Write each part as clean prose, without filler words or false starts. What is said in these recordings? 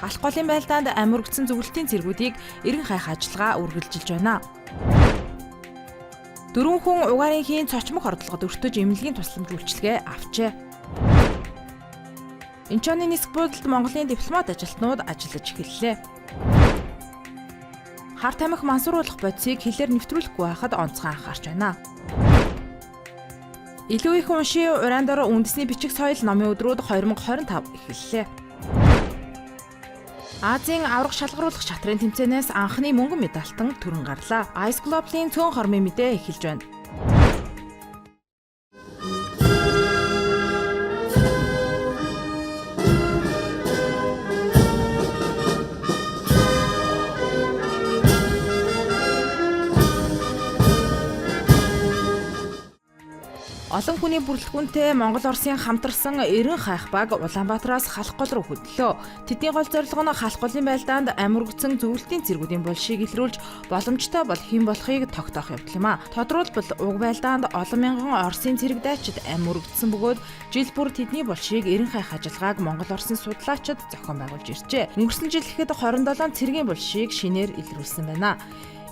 халах голын байлдаанд амиргдсан зөвлөлтийн цэргүүдийг эрен хайх ажиллагаа үргэлжилж байна. 4 хүн угаарын хийн цочмог хордлогод өртөж эмнэлгийн тусламж үйлчилгээ авчээ. Инчоны нисэх буудалд Монголын дипломат ажилтнууд ажиллаж эхэллээ. Хар тамхи мансууруулах бодисыг хэлээр нэвтрүүлэхгүй байхад онцгой анхаарч байна. Илүү их уншийн уран дор үндэсний бичиг соёл номын өдрүүд 2025 эхэллээ. Азийн аврах шалгаруулах шатрын тэмцээнээс анхны мөнгөн медальтан түрэн гарлаа. Ice Global-ийн цөөн хормын мэдээ эхэлж байна. Олон хүний бүрэлдэхүүнтэй Монгол Оросын хамтарсан эрен хайх баг Улаанбаатараас халах гол руу хөдлөө. Тэдний гол зорилго нь халах голын байлдаанд амиргдсан зөвлөлтийн цэргүүдийн булшийг илрүүлж боломжтой бол хэн болохыг тогтоох явдал юм а. Тодорхойлбол уг байлдаанд олон мянган Оросын цэрэг дайчид амиргдсан бөгөөд жил бүр тэдний булшийг эрен хайх ажиллагааг Монгол Оросын судлаачид зохион байгуулж иржээ. Өнгөрсөн жил ихэд 27 цэргийн булшийг шинээр илрүүлсэн байна.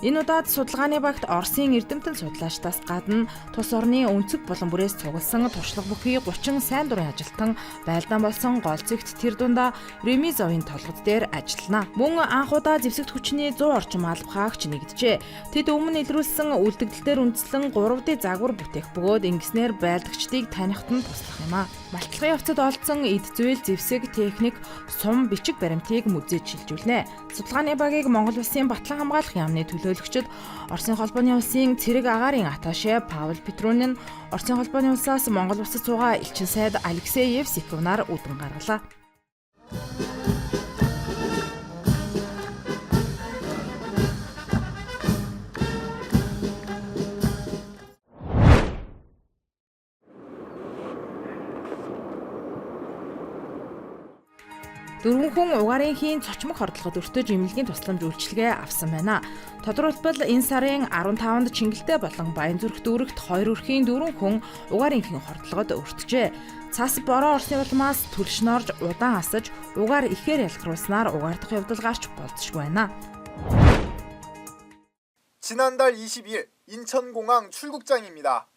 Энэ удаад судалгааны багт Оросын эрдэмтэн судлаачдаас гадна тус орны өнцөг болон бүрээс цугласан туршлага бүхий 30 сайн дурын ажилтан байлдаан болсон гол зэгт тэр дундаа Ремизовын толгод дээр ажиллана. Мөн анх удаа зэвсэгт хүчний 100 орчим албахаагч нэгджээ. Тэд өмнө илрүүлсэн үлдэгдэлээр үндслэн 3D загвар бүтээх бөгөөд ингэснээр байлдагчдыг танихад нь туслах юм а. Малтлагын явцад олдсон эд зүйл, зэвсэг, техник, сум, бичиг баримтыг музейд шилжүүлнэ. Судалгааны багийг Монгол Улсын Батлан хамгаалах яамны төлөөлөгчд, Оросын холбооны улсын цэрэг агаарын атташе Павел Петрунин, Оросын холбооны улсаас Монгол улсад суугаа элчин сайд Алексей Евсиковнаар үдэн гаргалаа. Дөрвөн хүн угаарын хийн цочмог хордлогод өртөж эмнэлгийн тусламж үйлчилгээ авсан байна. Тодорхойлбол энэ сарын 15-нд Чингэлтэй болон Баянзүрх дүүрэгт 2 өрхийн 4 хүн угаарын хийн хордлогод өртжээ. Цас бороо Оросын улмаас түлшин орж удаан асаж угаар ихээр ялгаруулснаар угаардах явдал гарч болзошгүй байна. 지난달 22일 인천공항 출국장입니다.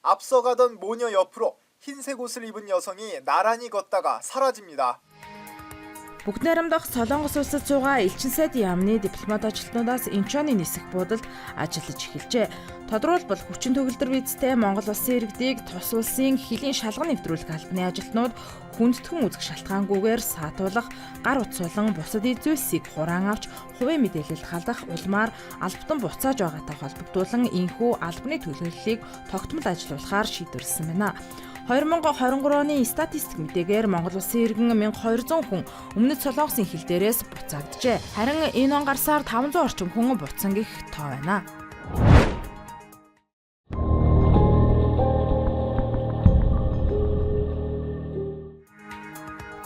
앞서가던 모녀 옆으로 흰색 옷을 입은 여성이 나란히 걷다가 사라집니다. Бүгд найрамдах Солонгос улсад суугаа элчин сайд яамны дипломат ажилтнуудаас Инчоны нисэх буудалд ажиллаж эхэлжээ. Тодорхойлбол хүчин төгөлдөр визтэй Монгол улсын иргэдийг тус улсын хилийн шалган нэвтрүүлэх албаны ажилтнууд хүндэтгэн үзэх шалтгаангүйгээр саатуулах, гар утсуулан бусад зүйлсийг хураан авч хувийн мэдээлэл халдах улмаар албатан буцааж байгаатай холбогдуулан энэхүү албаны төлөвлөлийг тогтмол ажиллуулахаар шийдвэрлсэн байна. 2023 оны статистик мэдээгээр Монгол улсын иргэн 1200 хүн өмнөд Солонгосын хил дээрээс буцаагджээ. Харин энэ он гарсаар 500 орчим хүн буцсан гэх тоо байна.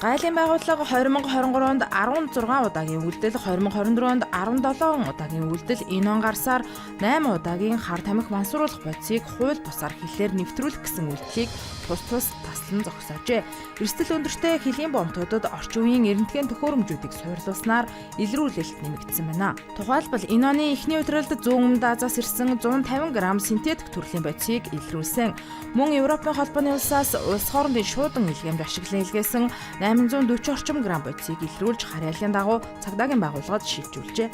Гайлын байгууллага 2023-нд 16 удаагийн үйлдэл, 2024-нд 17 удаагийн үйлдэл, энэ он гарсаар 8 удаагийн хар тамхи мансууруулах бодисыг хууль бусаар хэлээр нэвтрүүлэх гэсэн үйлдэлийг тус таслан зогсоожээ. Эрсдэл өндөртэй хилийн бомтуудад орчин үеийн эрентгийн төхөөрөмжүүдийг суйрлуулснаар илрүүлэлт нэмэгдсэн байна. Тухайлбал энэ оны эхний удиралд зүүн өмнөд Азаас ирсэн 150 г синтетик төрлийн бодисыг илрүүлсэн. Мөн Европын холбооны улсаас улс хоорондын шуудан илгээмж ашиглан илгээсэн 840 орчим грамм бодисыг илрүүлж харьяаллын дагуу цагдаагийн байгууллагад шилжүүлжээ.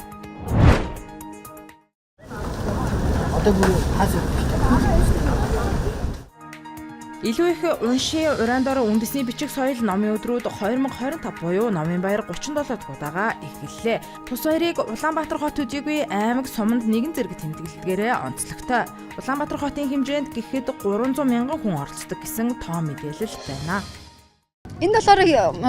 Одоо бүр хаас Илүү их уншийн уран дор үндэсний бичиг соёл номын өдрүүд 2025 буюу Номын баяр 37 дахь удаага эхэллээ. Тус баярыг Улаанбаатар хот төдийгүй аймаг суманд нэгэн зэрэг тэмдэглэлгээрээ онцлогтой. Улаанбаатар хотын хэмжээнд гэхэд 300 мянган хүн оролцдог гэсэн тоо мэдээлэл байна. Энэ болохоор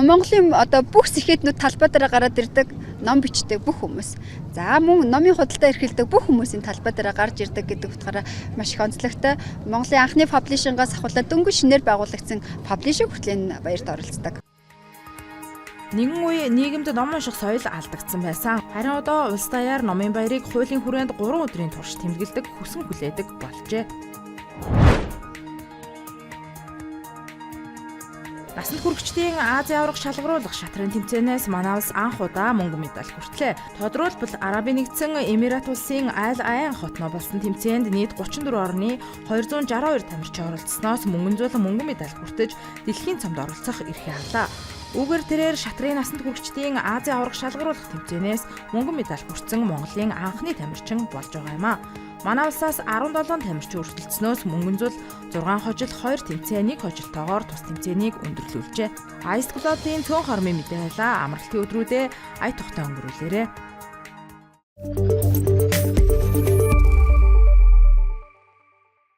Монголын одоо бүх сэхэтнүүд талбай дээр гараад ирдэг, ном бичдэг бүх хүмүүс. За мөн номын худалдаа эрхэлдэг бүх хүмүүсийн талбай дээр гарч ирдэг гэдэг утгаараа маш их онцлогтой. Монголын анхны паблишингаас ахуулаад дөнгөж шинээр байгуулагдсан паблишинг хүртэл энэ баярт оролцдог. Нэгэн үе нийгэмд ном унших соёл алдагдсан байсан. Харин одоо улс даяар Номын баярыг хуулийн хүрээнд 3 өдрийн турш тэмдэглэдэг, хүсэн хүлээдэг болжээ. Насанд хүрэгчдийн Азийн аварга шалгаруулах шатрын тэмцээнээс манай улс анх удаа мөнгө медаль хүртлээ. Тодорхойлбол Арабын нэгдсэн Эмират улсын Аль Айн хотноо болсон тэмцээнд нийт 34 орны 262 тамирчин оролцсноос мөнгө медаль хүртэж дэлхийн цомд оролцох эрхээ авлаа. Үүгээр тэрээр шатрын насанд хүрэгчдийн Азийн аварга шалгаруулах тэмцээнээс мөнгө медаль хүртсэн Монголын анхны тамирчин болж байгаа юм а. Манай улсаас 17 тамирчин өрсөлдснөөс мөнгөн зул 6 хожил 2 тэмцээн 1 хожилтойгоор тус тэмцээнийг өндөрлүүлжээ. Ice Globe-ийн цөөн хормын мэдээлэл амралтын өдрүүдэд ая тухтай өнгөрүүлээрэ.